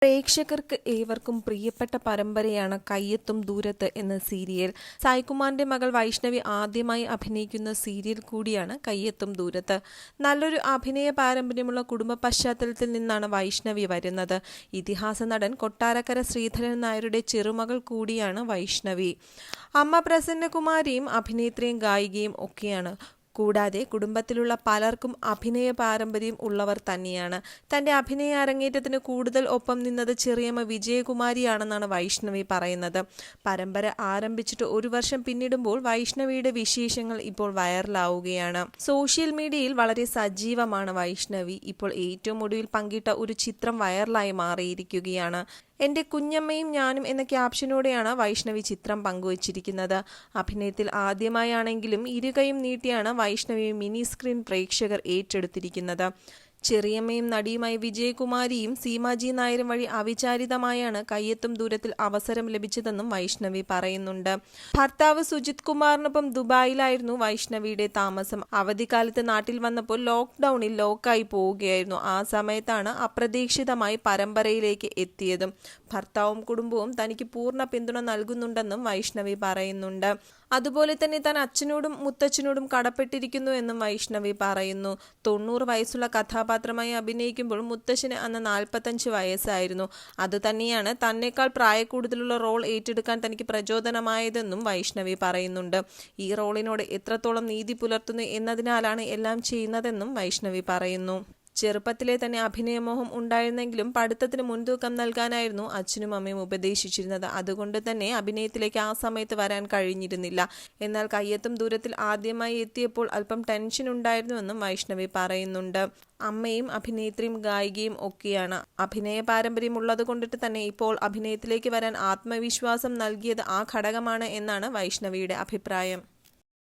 പ്രേക്ഷകർക്ക് ഏവർക്കും പ്രിയപ്പെട്ട പരമ്പരയാണ് കയ്യെത്തും ദൂരത്ത് എന്ന സീരിയൽ. സായ്കുമാറിന്റെ മകൾ വൈഷ്ണവി ആദ്യമായി അഭിനയിക്കുന്ന സീരിയൽ കൂടിയാണ് കയ്യെത്തും ദൂരത്ത്. നല്ലൊരു അഭിനയ പാരമ്പര്യമുള്ള കുടുംബ പശ്ചാത്തലത്തിൽ നിന്നാണ് വൈഷ്ണവി വരുന്നത്. ഇതിഹാസ നടൻ കൊട്ടാരക്കര ശ്രീധരൻ നായരുടെ ചെറുമകൾ കൂടിയാണ് വൈഷ്ണവി. അമ്മ പ്രസന്നകുമാരിയും അഭിനേത്രിയും ഗായികയും ഒക്കെയാണ്. കൂടാതെ കുടുംബത്തിലുള്ള പലർക്കും അഭിനയ പാരമ്പര്യം ഉള്ളവർ തന്നെയാണ്. തന്റെ അഭിനയ അരങ്ങേറ്റത്തിന് കൂടുതൽ ഒപ്പം നിന്നത് ചെറിയമ്മ വിജയകുമാരിയാണെന്നാണ് വൈഷ്ണവി പറയുന്നത്. പരമ്പര ആരംഭിച്ചിട്ട് 1 വർഷം പിന്നിടുമ്പോൾ വൈഷ്ണവിയുടെ വിശേഷങ്ങൾ ഇപ്പോൾ വൈറലാവുകയാണ്. സോഷ്യൽ മീഡിയയിൽ വളരെ സജീവമാണ് വൈഷ്ണവി. ഇപ്പോൾ ഏറ്റവും ഒടുവിൽ പങ്കിട്ട ഒരു ചിത്രം വൈറലായി മാറിയിരിക്കുകയാണ്. എൻ്റെ കുഞ്ഞമ്മയും ഞാനും എന്ന ക്യാപ്ഷനോടെയാണ് വൈഷ്ണവി ചിത്രം പങ്കുവച്ചിരിക്കുന്നത്. അഭിനയത്തിൽ ആദ്യമായാണെങ്കിലും ഇരുകൈയും നീട്ടിയാണ് വൈഷ്ണവി മിനി സ്ക്രീൻ പ്രേക്ഷകർ ഏറ്റെടുത്തിരിക്കുന്നത്. ചെറിയമ്മയും നടിയുമായി വിജയകുമാരിയും സീമാജി നായരും വഴി അവിചാരിതമായാണ് കയ്യെത്തും ദൂരത്തിൽ അവസരം ലഭിച്ചതെന്നും വൈഷ്ണവി പറയുന്നുണ്ട്. ഭർത്താവ് സുജിത് കുമാറിനൊപ്പം ദുബായിലായിരുന്നു വൈഷ്ണവിയുടെ താമസം. അവധിക്കാലത്ത് നാട്ടിൽ വന്നപ്പോൾ ലോക്ക്ഡൌണിൽ ലോക്കായി പോവുകയായിരുന്നു. ആ സമയത്താണ് അപ്രതീക്ഷിതമായി പരമ്പരയിലേക്ക് എത്തിയതും. ഭർത്താവും കുടുംബവും തനിക്ക് പൂർണ്ണ പിന്തുണ നൽകുന്നുണ്ടെന്നും വൈഷ്ണവി പറയുന്നുണ്ട്. അതുപോലെ തന്നെ താൻ അച്ഛനോടും മുത്തച്ഛനോടും കടപ്പെട്ടിരിക്കുന്നു എന്നും വൈഷ്ണവി പറയുന്നു. 90 വയസ്സുള്ള കഥാപാത്രമായി അഭിനയിക്കുമ്പോൾ മുത്തശ്ശന് അന്ന് 45 വയസ്സായിരുന്നു. അതുതന്നെയാണ് തന്നെക്കാൾ പ്രായക്കൂടുതലുള്ള റോൾ ഏറ്റെടുക്കാൻ തനിക്ക് പ്രചോദനമായതെന്നും വൈഷ്ണവി പറയുന്നുണ്ട്. ഈ റോളിനോട് എത്രത്തോളം നീതി പുലർത്തുന്നു എന്നതിനാലാണ് എല്ലാം ചെയ്യുന്നതെന്നും വൈഷ്ണവി പറയുന്നു. ചെറുപ്പത്തിലെ തന്നെ അഭിനയമോഹം ഉണ്ടായിരുന്നെങ്കിലും പഠിത്തത്തിന് മുൻതൂക്കം നൽകാനായിരുന്നു അച്ഛനും അമ്മയും ഉപദേശിച്ചിരുന്നത്. അതുകൊണ്ട് തന്നെ അഭിനയത്തിലേക്ക് ആ സമയത്ത് വരാൻ കഴിഞ്ഞിരുന്നില്ല. എന്നാൽ കയ്യെത്തും ദൂരത്തിൽ ആദ്യമായി എത്തിയപ്പോൾ അല്പം ടെൻഷൻ ഉണ്ടായിരുന്നുവെന്നും വൈഷ്ണവി പറയുന്നുണ്ട്. അമ്മയും അഭിനേത്രിയും ഗായികയും ഒക്കെയാണ്. അഭിനയ പാരമ്പര്യം ഉള്ളത് കൊണ്ടിട്ട് തന്നെ ഇപ്പോൾ അഭിനയത്തിലേക്ക് വരാൻ ആത്മവിശ്വാസം നൽകിയത് ആ ഘടകമാണ് എന്നാണ് വൈഷ്ണവിയുടെ അഭിപ്രായം.